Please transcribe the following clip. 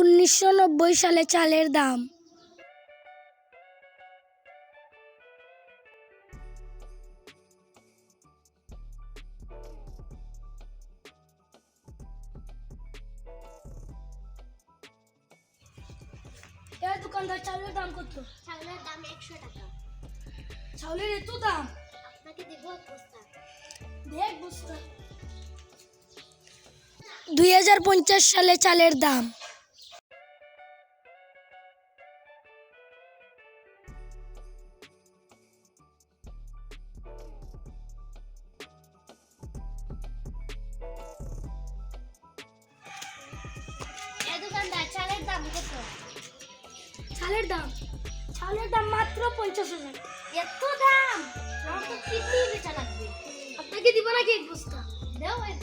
1990 সালে চালের দাম। দোকানদার, চাউলের দাম কত? চাউলের দাম 100 টাকা। চাউলের এত দাম? আপনাকে দেব এক বস্তা। দেখ বস্তা। 2050 সালে চালের দাম। এই দোকানদার, চালের দাম কত? চালের দাম মাত্র 50,000। এত দাম? আমার তো কিডনি বেচা লাগবে। আপনাকে দিব নাকি এক বস্তা? দাও এক